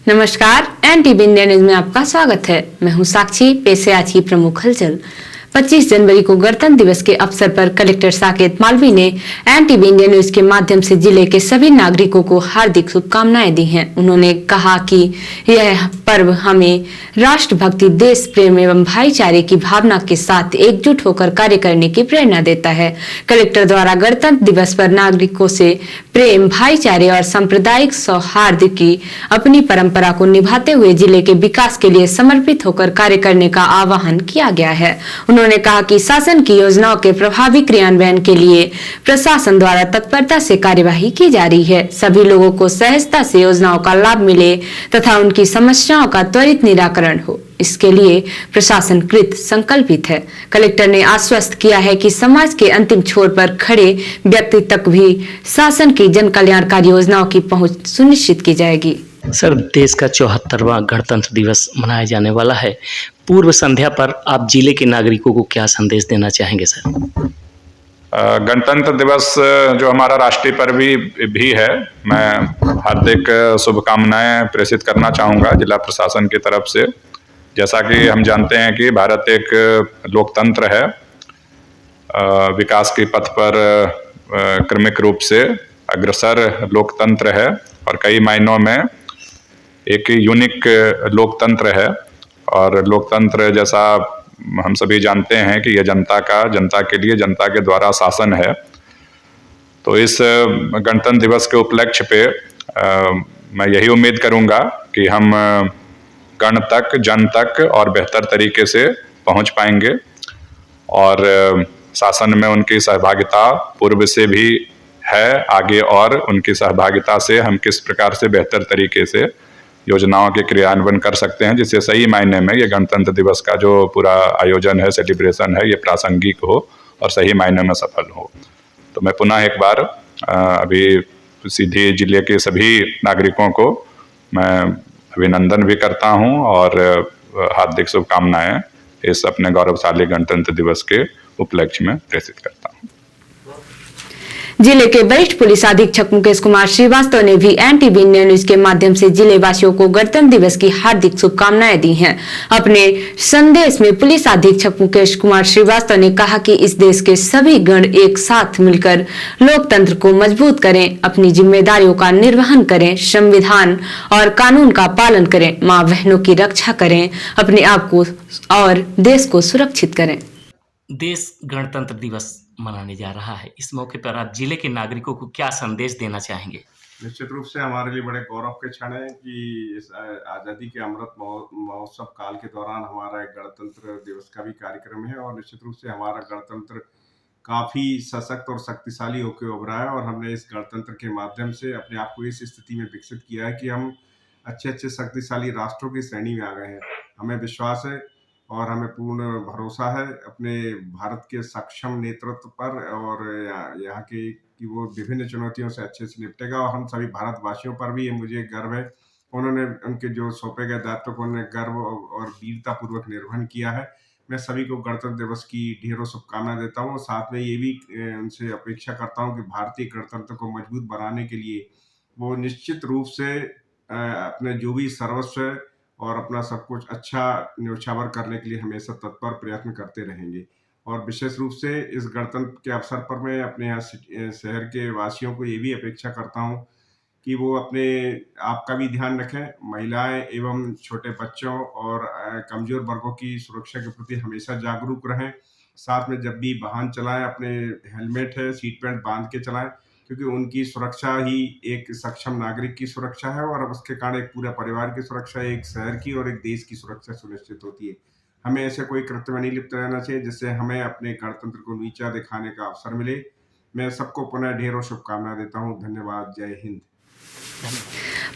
नमस्कार, NTV India news में आपका स्वागत है। मैं हूं साक्षी। पेश है आज की प्रमुख हलचल। 25 जनवरी को गणतंत्र दिवस के अवसर पर कलेक्टर साकेत मालवी ने एनटीवी इंडिया न्यूज के माध्यम से जिले के सभी नागरिकों को हार्दिक शुभकामनाएं दी हैं। उन्होंने कहा कि यह पर्व हमें राष्ट्रभक्ति, देश प्रेम एवं भाईचारे की भावना के साथ एकजुट होकर कार्य करने की प्रेरणा देता है। कलेक्टर द्वारा गणतंत्र दिवस पर नागरिकों से प्रेम, भाईचारे और सांप्रदायिक सौहार्द की अपनी परंपरा को निभाते हुए जिले के विकास के लिए समर्पित होकर कार्य करने का आह्वान किया गया है। उन्होंने कहा कि शासन की योजनाओं के प्रभावी क्रियान्वयन के लिए प्रशासन द्वारा तत्परता से कार्यवाही की जा रही है। सभी लोगों को सहजता से योजनाओं का लाभ मिले तथा उनकी समस्याओं का त्वरित निराकरण हो, इसके लिए प्रशासन कृत संकल्पित है। कलेक्टर ने आश्वस्त किया है कि समाज के अंतिम छोर पर खड़े व्यक्ति तक भी शासन की जन कल्याणकारी योजनाओं की पहुंच सुनिश्चित की जाएगी। सर, देश का 74वां गणतंत्र दिवस मनाया जाने वाला है। पूर्व संध्या पर आप जिले के नागरिकों को क्या संदेश देना चाहेंगे सर? गणतंत्र दिवस जो हमारा राष्ट्रीय पर्व भी है, मैं हार्दिक शुभकामनाएं प्रेषित करना चाहूँगा जिला प्रशासन की तरफ से। जैसा कि हम जानते हैं कि भारत एक लोकतंत्र है, विकास के पथ पर क्रमिक रूप से अग्रसर लोकतंत्र है और कई मायनों में एक यूनिक लोकतंत्र है। और लोकतंत्र जैसा हम सभी जानते हैं कि यह जनता के लिए, जनता के द्वारा शासन है। तो इस गणतंत्र दिवस के उपलक्ष्य पे मैं यही उम्मीद करूंगा कि हम गण तक, जन तक और बेहतर तरीके से पहुंच पाएंगे और शासन में उनकी सहभागिता पूर्व से भी है आगे, और उनकी सहभागिता से हम किस प्रकार से बेहतर तरीके से योजनाओं के क्रियान्वयन कर सकते हैं, जिससे सही मायने में ये गणतंत्र दिवस का जो पूरा आयोजन है, सेलिब्रेशन है, ये प्रासंगिक हो और सही मायने में सफल हो। तो मैं पुनः एक बार अभी सीधी जिले के सभी नागरिकों को मैं अभिनंदन भी करता हूं और हार्दिक शुभकामनाएं इस अपने गौरवशाली गणतंत्र दिवस के उपलक्ष्य में प्रेषित करता हूं। जिले के वरिष्ठ पुलिस अधीक्षक मुकेश कुमार श्रीवास्तव ने भी एनटीवी इंडिया न्यूज के माध्यम से जिले वासियों को गणतंत्र दिवस की हार्दिक शुभकामनाएं दी हैं। अपने संदेश में पुलिस अधीक्षक मुकेश कुमार श्रीवास्तव ने कहा कि इस देश के सभी गण एक साथ मिलकर लोकतंत्र को मजबूत करें, अपनी जिम्मेदारियों का निर्वहन करें, संविधान और कानून का पालन करें, माँ बहनों की रक्षा करें, अपने आप को और देश को सुरक्षित करें। देश गणतंत्र दिवस मनाने जा रहा है। इस मौके पर आप जिले के नागरिकों को क्या संदेश देना चाहेंगे? निश्चित रूप से हमारे लिए बड़े गौरव के क्षण है कि इस आज़ादी के अमृत महोत्सव काल के दौरान हमारा एक गणतंत्र दिवस का भी कार्यक्रम है और निश्चित रूप से हमारा गणतंत्र काफ़ी सशक्त और शक्तिशाली होकर उभरा है और हमने इस गणतंत्र के माध्यम से अपने आप को इस स्थिति में विकसित किया है कि हम अच्छे शक्तिशाली राष्ट्रों की श्रेणी में आ गए हैं। हमें विश्वास है और हमें पूर्ण भरोसा है अपने भारत के सक्षम नेतृत्व पर और यहाँ के कि वो विभिन्न चुनौतियों से अच्छे से निपटेगा और हम सभी भारतवासियों पर भी ये मुझे गर्व है। उन्होंने उनके जो सौंपे गए दायित्व को उन्होंने गर्व और वीरता पूर्वक निर्वहन किया है। मैं सभी को गणतंत्र दिवस की ढेरों शुभकामनाएं देता हूँ। साथ में ये भी उनसे अपेक्षा करता हूँ कि भारतीय गणतंत्र को मजबूत बनाने के लिए वो निश्चित रूप से अपने जो भी सर्वस्व और अपना सब कुछ अच्छा न्योछावर करने के लिए हमेशा तत्पर प्रयत्न करते रहेंगे। और विशेष रूप से इस गणतंत्र के अवसर पर मैं अपने यहाँ शहर के वासियों को ये भी अपेक्षा करता हूँ कि वो अपने आप का भी ध्यान रखें, महिलाएं एवं छोटे बच्चों और कमजोर वर्गों की सुरक्षा के प्रति हमेशा जागरूक रहें। साथ में जब भी वाहन चलाएं अपने हेलमेट है, सीट बेल्ट बांध के चलाएं, क्योंकि उनकी सुरक्षा ही एक सक्षम नागरिक की सुरक्षा है और अब उसके कारण एक पूरे परिवार की सुरक्षा, एक शहर की और एक देश की सुरक्षा सुनिश्चित होती है। हमें ऐसे कोई कृत्य में नहीं लिप्त रहना चाहिए जिससे हमें अपने गणतंत्र को नीचा दिखाने का अवसर मिले। मैं सबको पुनः ढेरों शुभकामनाएं देता हूँ। धन्यवाद। जय हिंद।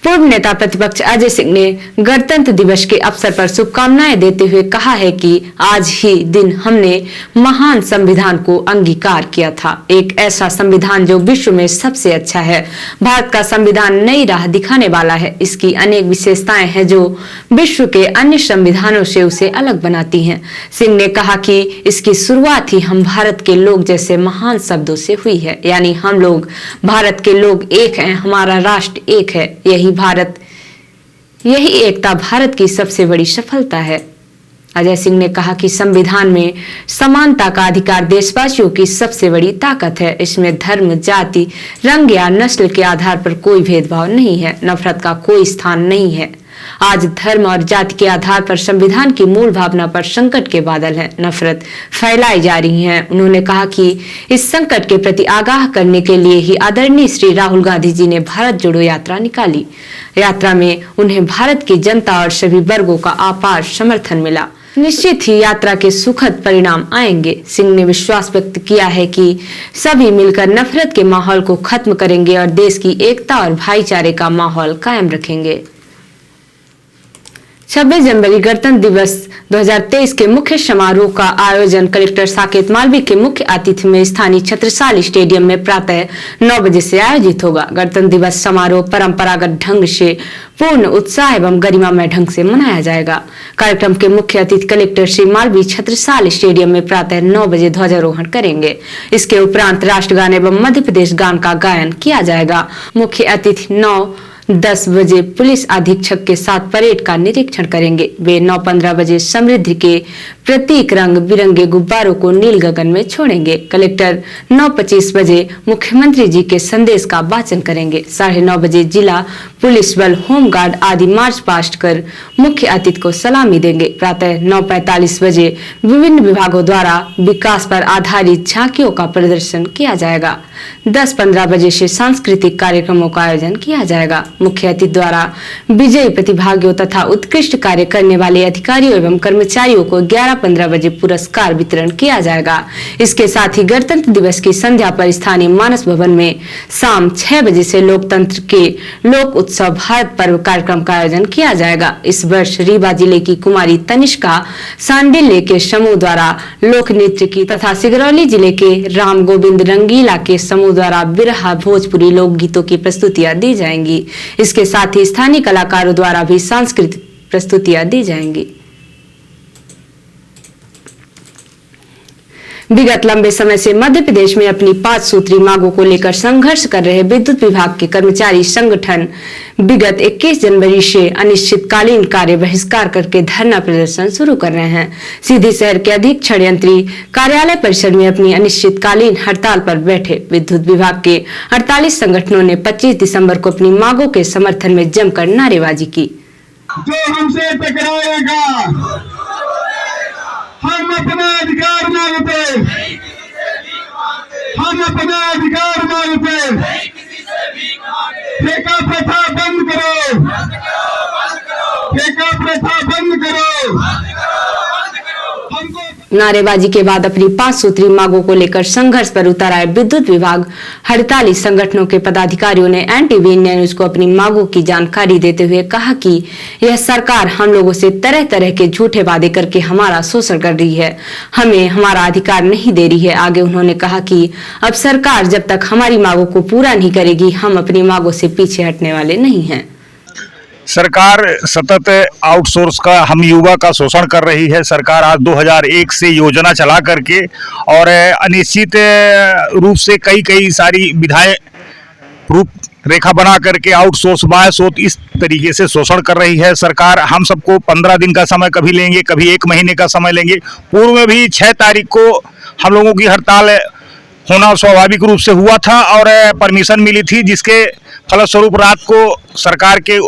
पूर्व नेता प्रतिपक्ष अजय सिंह ने गणतंत्र दिवस के अवसर पर शुभकामनाएं देते हुए कहा है कि आज ही दिन हमने महान संविधान को अंगीकार किया था, एक ऐसा संविधान जो विश्व में सबसे अच्छा है। भारत का संविधान नई राह दिखाने वाला है। इसकी अनेक विशेषताएं हैं जो विश्व के अन्य संविधानों से उसे अलग बनाती हैं। सिंह ने कहा कि इसकी शुरुआत ही हम भारत के लोग जैसे महान शब्दों से हुई है, यानी हम लोग भारत के लोग एक हैं, हमारा राष्ट्र एक है। यही भारत यही एकता भारत की सबसे बड़ी सफलता है। अजय सिंह ने कहा कि संविधान में समानता का अधिकार देशवासियों की सबसे बड़ी ताकत है। इसमें धर्म, जाति, रंग या नस्ल के आधार पर कोई भेदभाव नहीं है। नफरत का कोई स्थान नहीं है। आज धर्म और जाति के आधार पर संविधान की मूल भावना पर संकट के बादल हैं। नफरत फैलाई जा रही है। उन्होंने कहा कि इस संकट के प्रति आगाह करने के लिए ही आदरणीय श्री राहुल गांधी जी ने भारत जोड़ो यात्रा निकाली। यात्रा में उन्हें भारत की जनता और सभी वर्गों का अपार समर्थन मिला। निश्चित ही यात्रा के सुखद परिणाम आएंगे। सिंह ने विश्वास व्यक्त किया है कि सभी मिलकर नफरत के माहौल को खत्म करेंगे और देश की एकता और भाईचारे का माहौल कायम रखेंगे। 26 जनवरी गणतंत्र दिवस 2023 के मुख्य समारोह का आयोजन कलेक्टर साकेत मालवी के मुख्य आतिथ्य में स्थानीय छत्रसाल स्टेडियम में प्रातः 9 बजे से आयोजित होगा। गणतंत्र दिवस समारोह परंपरागत ढंग से पूर्ण उत्साह एवं गरिमामय ढंग से मनाया जाएगा। कार्यक्रम के मुख्य अतिथि कलेक्टर श्री मालवी छत्रसाल स्टेडियम में प्रातः 9 बजे ध्वजारोहण करेंगे। इसके उपरांत राष्ट्रगान एवं मध्य प्रदेश गान का गायन किया जाएगा। मुख्य अतिथि 9-10 बजे पुलिस अधीक्षक के साथ परेड का निरीक्षण करेंगे। वे 9-15 बजे समृद्धि के प्रतीक रंग बिरंगे गुब्बारों को नील गगन में छोड़ेंगे। कलेक्टर 9:25 बजे मुख्यमंत्री जी के संदेश का वाचन करेंगे। 9:30 बजे जिला पुलिस बल, होमगार्ड आदि मार्च पास्ट कर मुख्य अतिथि को सलामी देंगे। प्रातः 9:45 बजे विभिन्न विभागों द्वारा विकास पर आधारित झांकियों का प्रदर्शन किया जाएगा। 10-15 बजे से सांस्कृतिक कार्यक्रमों का आयोजन किया जाएगा। मुख्य अतिथि द्वारा विजयी प्रतिभागियों तथा उत्कृष्ट कार्य करने वाले अधिकारियों एवं कर्मचारियों को 11-15 बजे पुरस्कार वितरण किया जाएगा। इसके साथ ही गणतंत्र दिवस की संध्या पर स्थानीय मानस भवन में शाम 6 बजे से लोकतंत्र के लोक उत्सव भारत पर्व कार्यक्रम का आयोजन किया जाएगा। इस वर्ष रीवा जिले की कुमारी तनिष्का सांडिल्य के समूह द्वारा लोक नृत्य की तथा सिगरौली जिले के राम गोविंद रंगीला के समूह द्वारा बिरहा भोजपुरी लोकगीतों की प्रस्तुतियां दी जाएंगी। इसके साथ ही स्थानीय कलाकारों द्वारा भी सांस्कृतिक प्रस्तुतियां दी जाएंगी। विगत लंबे समय से मध्य प्रदेश में अपनी 5 सूत्री मांगों को लेकर संघर्ष कर रहे विद्युत विभाग के कर्मचारी संगठन विगत 21 जनवरी से अनिश्चितकालीन कार्य बहिष्कार करके धरना प्रदर्शन शुरू कर रहे हैं। सीधी शहर के अधीक्षण यंत्री कार्यालय परिसर में अपनी अनिश्चितकालीन हड़ताल पर बैठे विद्युत विभाग के 48 संगठनों ने 25 दिसंबर को अपनी मांगों के समर्थन में जमकर नारेबाजी की। जो हमसे टकराएगा हम अपना अधिकार मांगते, हम अपना अधिकार मांगते। ठेका प्रथा बंद करो, ठेका प्रथा बंद करो। नारेबाजी के बाद अपनी 5 सूत्री मांगों को लेकर संघर्ष पर उतर आए विद्युत विभाग हड़ताली संगठनों के पदाधिकारियों ने एनटीवी इंडिया न्यूज को अपनी मांगों की जानकारी देते हुए कहा कि यह सरकार हम लोगों से तरह तरह के झूठे वादे करके हमारा शोषण कर रही है, हमें हमारा अधिकार नहीं दे रही है। आगे उन्होंने कहा कि अब सरकार जब तक हमारी मांगों को पूरा नहीं करेगी, हम अपनी मांगों से पीछे हटने वाले नहीं हैं। सरकार सतत आउटसोर्स का हम युवा का शोषण कर रही है। सरकार आज 2001 से योजना चला करके और अनिश्चित रूप से कई सारी विधाएं रूपरेखा बना करके आउटसोर्स बायसोर्स इस तरीके से शोषण कर रही है। सरकार हम सबको 15 दिन का समय कभी लेंगे, कभी 1 महीने का समय लेंगे। पूर्व में भी 6 तारीख को हम लोगों की हड़ताल होना स्वाभाविक रूप से हुआ था और परमिशन मिली थी, जिसके फलस्वरूप रात को सरकार के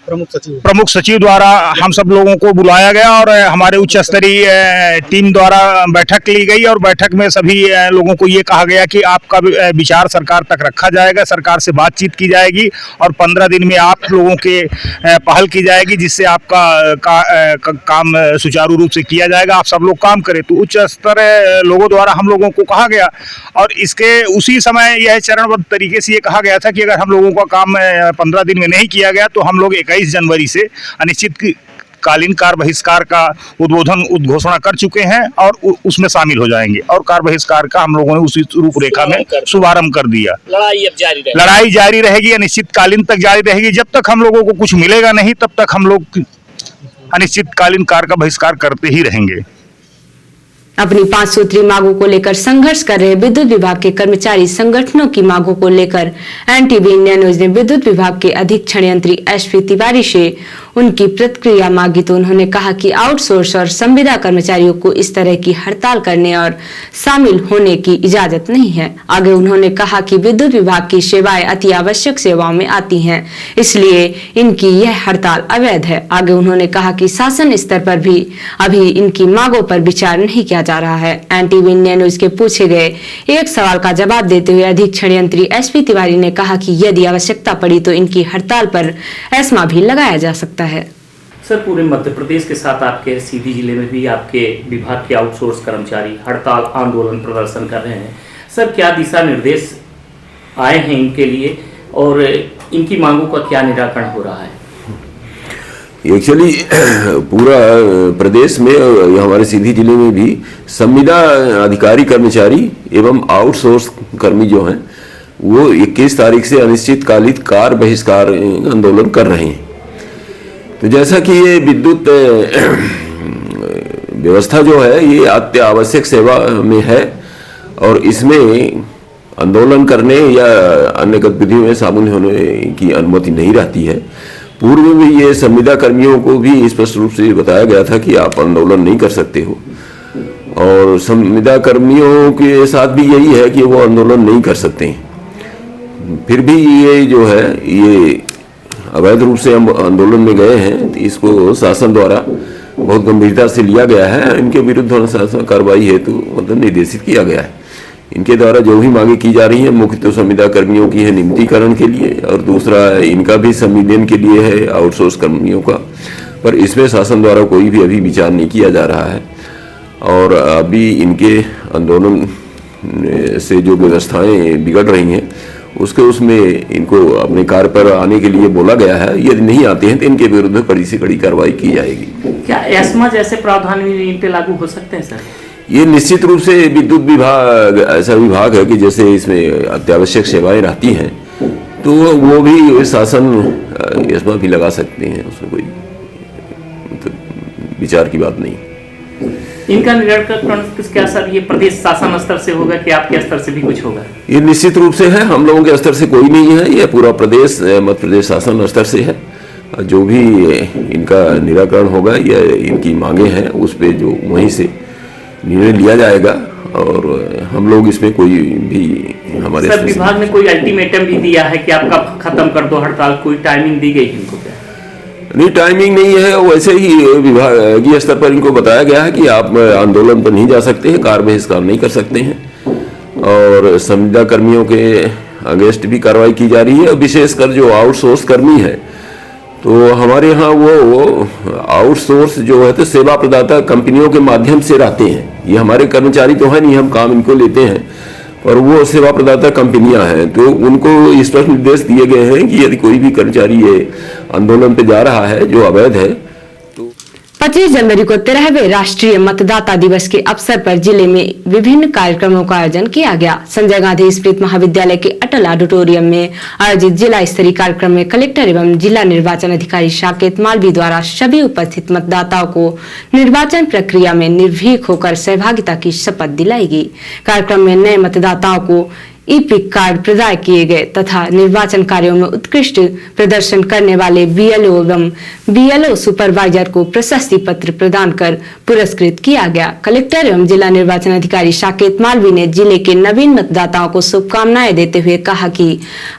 प्रमुख सचिव द्वारा हम सब लोगों को बुलाया गया और हमारे उच्च स्तरीय टीम द्वारा बैठक ली गई और बैठक में सभी लोगों को ये कहा गया कि आपका विचार सरकार तक रखा जाएगा, सरकार से बातचीत की जाएगी और 15 दिन में आप लोगों के पहल की जाएगी, जिससे आपका काम सुचारू रूप से किया जाएगा, आप सब लोग काम करें। तो उच्च स्तर लोगों द्वारा हम लोगों को कहा गया और इसके उसी समय यह चरणबद्ध तरीके से ये कहा गया था कि अगर हम लोगों का काम 15 दिन में नहीं किया गया तो हम लोग 21 जनवरी से अनिश्चितकालीन कार्य बहिष्कार का उद्घोषणा कर चुके हैं और उसमें शामिल हो जाएंगे और कार्य बहिष्कार का हम लोगों ने उसी रूपरेखा में शुभारंभ कर दिया। लड़ाई जारी रहेगी, अनिश्चितकालीन तक जारी रहेगी। जब तक हम लोगों को कुछ मिलेगा नहीं तब तक हम लोग अनिश्चितकालीन कार्य का बहिष्कार करते ही रहेंगे। अपनी 5 सूत्री मांगों को लेकर संघर्ष कर रहे विद्युत विभाग के कर्मचारी संगठनों की मांगों को लेकर एनटीवी इंडिया न्यूज ने विद्युत विभाग के अधीक्षण यंत्री एसपी तिवारी से उनकी प्रतिक्रिया मांगी तो उन्होंने कहा कि आउटसोर्स और संविदा कर्मचारियों को इस तरह की हड़ताल करने और शामिल होने की इजाजत नहीं है। आगे उन्होंने कहा कि विद्युत विभाग की सेवाएं अति आवश्यक सेवाओं में आती हैं, इसलिए इनकी यह हड़ताल अवैध है। आगे उन्होंने कहा कि शासन स्तर पर भी अभी इनकी मांगों पर विचार नहीं किया जा रहा है। एनटीवी इंडिया न्यूज के पूछे गए एक सवाल का जवाब देते हुए अधीक्षण यंत्री एसपी तिवारी ने कहा कि यदि आवश्यकता पड़ी तो इनकी हड़ताल पर एस्मा भी लगाया जा सकता है। सर, पूरे मध्य प्रदेश के साथ आपके सीधी जिले में भी आपके विभाग के आउटसोर्स कर्मचारी हड़ताल आंदोलन प्रदर्शन कर रहे हैं। सर, क्या दिशा निर्देश आए हैं इनके लिए और इनकी मांगों का क्या निराकरण हो रहा है? एक्चुअली पूरा प्रदेश में हमारे सीधी जिले में भी संविदा अधिकारी कर्मचारी एवं आउटसोर्स कर्मी जो हैं वो 21 तारीख से अनिश्चितकालिक कार बहिष्कार आंदोलन कर रहे हैं। तो जैसा कि ये विद्युत व्यवस्था जो है ये अति आवश्यक सेवा में है और इसमें आंदोलन करने या अन्य गतिविधियों में शामिल होने की अनुमति नहीं रहती है। पूर्व में ये संविदा कर्मियों को भी स्पष्ट रूप से बताया गया था कि आप आंदोलन नहीं कर सकते हो और संविदा कर्मियों के साथ भी यही है कि वो आंदोलन नहीं कर सकते हैं। फिर भी ये जो है ये अवैध रूप से हम आंदोलन में गए हैं, तो इसको शासन द्वारा बहुत गंभीरता से लिया गया है। इनके विरुद्ध अनुशासन कार्रवाई हेतु मतलब निर्देशित किया गया है। इनके द्वारा जो भी मांगे की जा रही है मुख्य तो संविदा कर्मियों की है नियमितीकरण के लिए और दूसरा इनका भी संविलियन के लिए है आउटसोर्स कर्मियों का, पर इसमें शासन द्वारा कोई भी अभी विचार नहीं किया जा रहा है। और अभी इनके आंदोलन से जो व्यवस्थाएं बिगड़ रही हैं उसमें इनको अपने कार्य पर आने के लिए बोला गया है। यदि नहीं आते हैं तो इनके विरुद्ध कड़ी से कड़ी कार्रवाई की जाएगी। क्या एस्मा जैसे प्रावधान भी इन पे लागू हो सकते हैं सर? ये निश्चित रूप से विद्युत विभाग ऐसा विभाग है कि जैसे इसमें अत्यावश्यक सेवाएं रहती हैं तो वो भी शासन एस्मा भी लगा सकते हैं, उसमें कोई विचार की बात नहीं। इनका निराकरण क्या सर ये प्रदेश शासन स्तर से होगा कि आपके स्तर से भी कुछ होगा? ये निश्चित रूप से है, हम लोगों के स्तर से कोई नहीं है, ये पूरा प्रदेश मध्य प्रदेश शासन स्तर से है। जो भी इनका निराकरण होगा या इनकी मांगे हैं उस पर जो वहीं से निर्णय लिया जाएगा और हम लोग इसमें कोई भी हमारे सर विभाग ने कोई अल्टीमेटम भी दिया है कि आपका खत्म कर दो हड़ताल, कोई टाइमिंग दी गई इनको? क्या नहीं, टाइमिंग नहीं है, वैसे ही विभागीय स्तर पर इनको बताया गया है कि आप आंदोलन पर नहीं जा सकते हैं, कार बहिष्कार नहीं कर सकते हैं और संविदा कर्मियों के अगेंस्ट भी कार्रवाई की जा रही है। विशेषकर जो आउटसोर्स कर्मी है तो हमारे यहाँ वो आउटसोर्स जो है तो सेवा प्रदाता कंपनियों के माध्यम से रहते हैं। ये हमारे कर्मचारी तो है नहीं, हम काम इनको लेते हैं और वो सेवा प्रदाता कंपनियां हैं तो उनको स्पष्ट निर्देश दिए गए हैं कि यदि कोई भी कर्मचारी ये आंदोलन पे जा रहा है जो अवैध है। 25 जनवरी को 13वें राष्ट्रीय मतदाता दिवस के अवसर पर जिले में विभिन्न कार्यक्रमों का आयोजन किया गया। संजय गांधी स्मृति महाविद्यालय के अटल ऑडिटोरियम में आयोजित जिला स्तरीय कार्यक्रम में कलेक्टर एवं जिला निर्वाचन अधिकारी साकेत मालवी द्वारा सभी उपस्थित मतदाताओं को निर्वाचन प्रक्रिया में निर्भीक होकर सहभागिता की शपथ दिलाई गई। कार्यक्रम में नए मतदाताओं को ई-पिक कार्ड प्रदान किए गए तथा निर्वाचन कार्यों में उत्कृष्ट प्रदर्शन करने वाले बीएलओ एवं बीएलओ सुपरवाइजर को प्रशस्ति पत्र प्रदान कर पुरस्कृत किया गया। कलेक्टर एवं जिला निर्वाचन अधिकारी साकेत मालवी ने जिले के नवीन मतदाताओं को शुभकामनाएं देते हुए कहा कि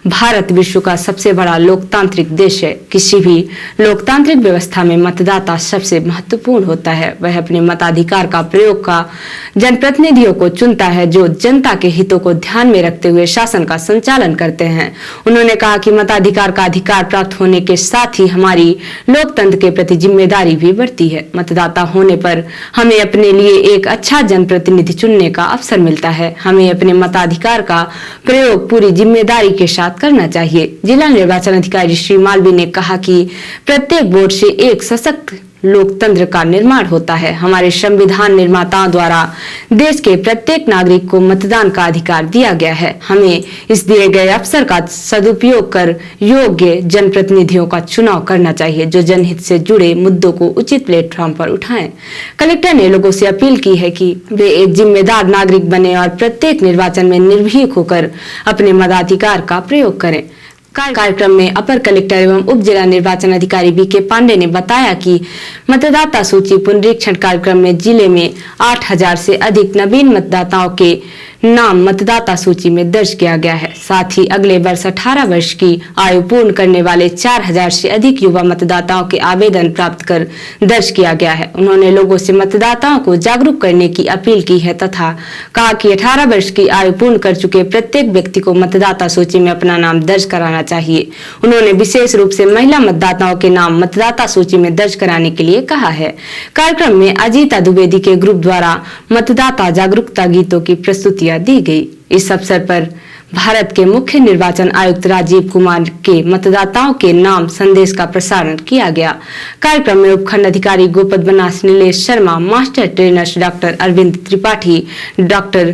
भारत विश्व का सबसे बड़ा लोकतांत्रिक देश है। किसी भी लोकतांत्रिक व्यवस्था में मतदाता सबसे महत्वपूर्ण होता है। वह अपने मताधिकार का प्रयोग का जनप्रतिनिधियों को चुनता है जो जनता के हितों को ध्यान में रखते हुए शासन का संचालन करते हैं। उन्होंने कहा कि मताधिकार का अधिकार प्राप्त होने के साथ ही हमारी लोकतंत्र के प्रति जिम्मेदारी भी बढ़ती है। मतदाता होने पर हमें अपने लिए एक अच्छा जनप्रतिनिधि चुनने का अवसर मिलता है। हमें अपने मताधिकार का प्रयोग पूरी जिम्मेदारी के साथ करना चाहिए। जिला निर्वाचन अधिकारी श्री मालवी ने कहा कि प्रत्येक वोट से एक सशक्त लोकतंत्र का निर्माण होता है। हमारे संविधान निर्माताओं द्वारा देश के प्रत्येक नागरिक को मतदान का अधिकार दिया गया है। हमें इस दिए गए अवसर का सदुपयोग कर योग्य जनप्रतिनिधियों का चुनाव करना चाहिए जो जनहित से जुड़े मुद्दों को उचित प्लेटफॉर्म पर उठाएं। कलेक्टर ने लोगों से अपील की है कि वे एक जिम्मेदार नागरिक बने और प्रत्येक निर्वाचन में निर्भीक होकर अपने मताधिकार का प्रयोग करें। कार्यक्रम में अपर कलेक्टर एवं उप जिला निर्वाचन अधिकारी बी के पांडे ने बताया कि मतदाता सूची पुनरीक्षण कार्यक्रम में जिले में 8000 से अधिक नवीन मतदाताओं के नाम मतदाता सूची में दर्ज किया गया है। साथ ही अगले वर्ष 18 वर्ष की आयु पूर्ण करने वाले 4000 से अधिक युवा मतदाताओं के आवेदन प्राप्त कर दर्ज किया गया है। उन्होंने लोगों से मतदाताओं को जागरूक करने की अपील की है तथा कहा कि 18 वर्ष की आयु पूर्ण कर चुके प्रत्येक व्यक्ति को मतदाता सूची में अपना नाम दर्ज कराना चाहिए। उन्होंने विशेष रूप से महिला मतदाताओं के नाम मतदाता सूची में दर्ज कराने के लिए कहा है। कार्यक्रम में अजीता द्विवेदी के ग्रुप द्वारा मतदाता जागरूकता गीतों की प्रस्तुतियां दी गई। इस अवसर पर भारत के मुख्य निर्वाचन आयुक्त राजीव कुमार के मतदाताओं के नाम संदेश का प्रसारण किया गया। कार्यक्रम में उपखंड अधिकारी Gopad Banas, Nilesh Sharma, master trainers doctor Arvind Tripathi, doctor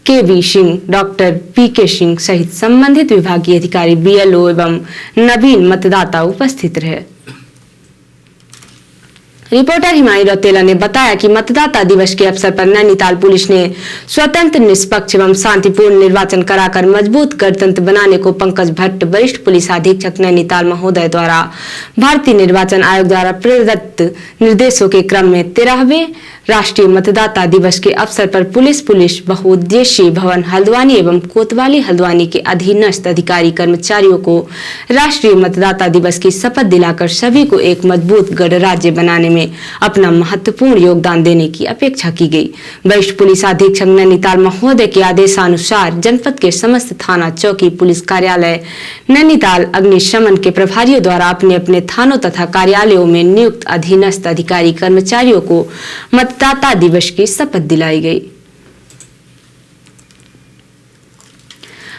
K V. Singh, doctor P K. Singh सहित संबंधित विभागीय अधिकारी, बीएलओ एवं नवीन मतदाता उपस्थित रहे। रिपोर्टर हिमायू रौतेला ने बताया कि मतदाता दिवस के अवसर पर नैनीताल पुलिस ने स्वतंत्र, निष्पक्ष एवं शांतिपूर्ण निर्वाचन कराकर मजबूत गणतंत्र बनाने को पंकज भट्ट, वरिष्ठ पुलिस अधीक्षक नैनीताल महोदय द्वारा भारतीय निर्वाचन आयोग द्वारा प्रदत्त निर्देशों के क्रम में 13वें राष्ट्रीय मतदाता दिवस के अवसर पर पुलिस बहुउद्देशीय भवन हल्द्वानी एवं कोतवाली हल्द्वानी के अधीनस्थ अधिकारी कर्मचारियों को राष्ट्रीय मतदाता दिवस की शपथ दिलाकर सभी को एक मजबूत गणराज्य बनाने में अपना महत्वपूर्ण योगदान देने की अपेक्षा की गई। वरिष्ठ पुलिस अधीक्षक नैनीताल महोदय के आदेशानुसार जनपद के समस्त थाना, चौकी, पुलिस कार्यालय, नैनीताल अग्निशमन के प्रभारियों द्वारा अपने अपने थानों तथा कार्यालयों में नियुक्त अधीनस्थ अधिकारी कर्मचारियों को मतदाता दिवस की शपथ दिलाई गई।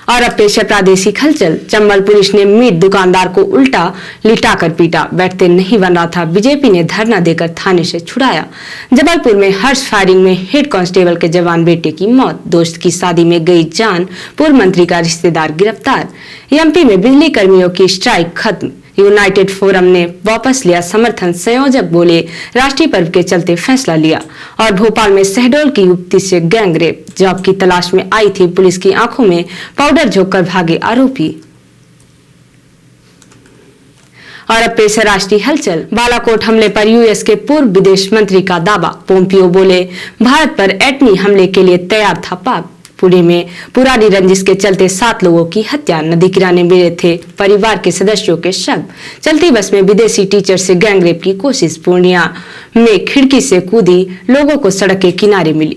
और अब पेश है प्रादेशिक हलचल। चंबल पुलिस ने मीट दुकानदार को उल्टा लिटाकर पीटा, बैठते नहीं बन रहा था, बीजेपी ने धरना देकर थाने से छुड़ाया। जबलपुर में हर्ष फायरिंग में हेड कांस्टेबल के जवान बेटे की मौत, दोस्त की शादी में गई जान, पूर्व मंत्री का रिश्तेदार गिरफ्तार। एमपी में बिजली कर्मियों की स्ट्राइक खत्म, यूनाइटेड फोरम ने वापस लिया समर्थन, संयोजक बोले राष्ट्रीय पर्व के चलते फैसला लिया। और भोपाल में शहडोल की युवती से गैंगरेप, जॉब की तलाश में आई थी, पुलिस की आंखों में पाउडर झोंककर भागे आरोपी। और अब पेश है राष्ट्रीय हलचल। बालाकोट हमले पर यूएस के पूर्व विदेश मंत्री का दावा, पोम्पियो बोले भारत पर एटमी हमले के लिए तैयार था पाक। पुणे में पुरानी रंजिश के चलते 7 लोगों की हत्या, नदी किनारे मिले थे परिवार के सदस्यों के शव। चलती बस में विदेशी टीचर से गैंगरेप की कोशिश, पूर्णिया में खिड़की से कूदी लोगों को सड़क के किनारे मिली।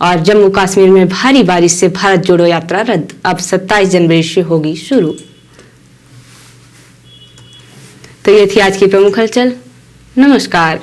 और जम्मू कश्मीर में भारी बारिश से भारत जोड़ो यात्रा रद्द, अब 27 जनवरी से होगी शुरू। तो ये थी आज की प्रमुख हलचल। नमस्कार।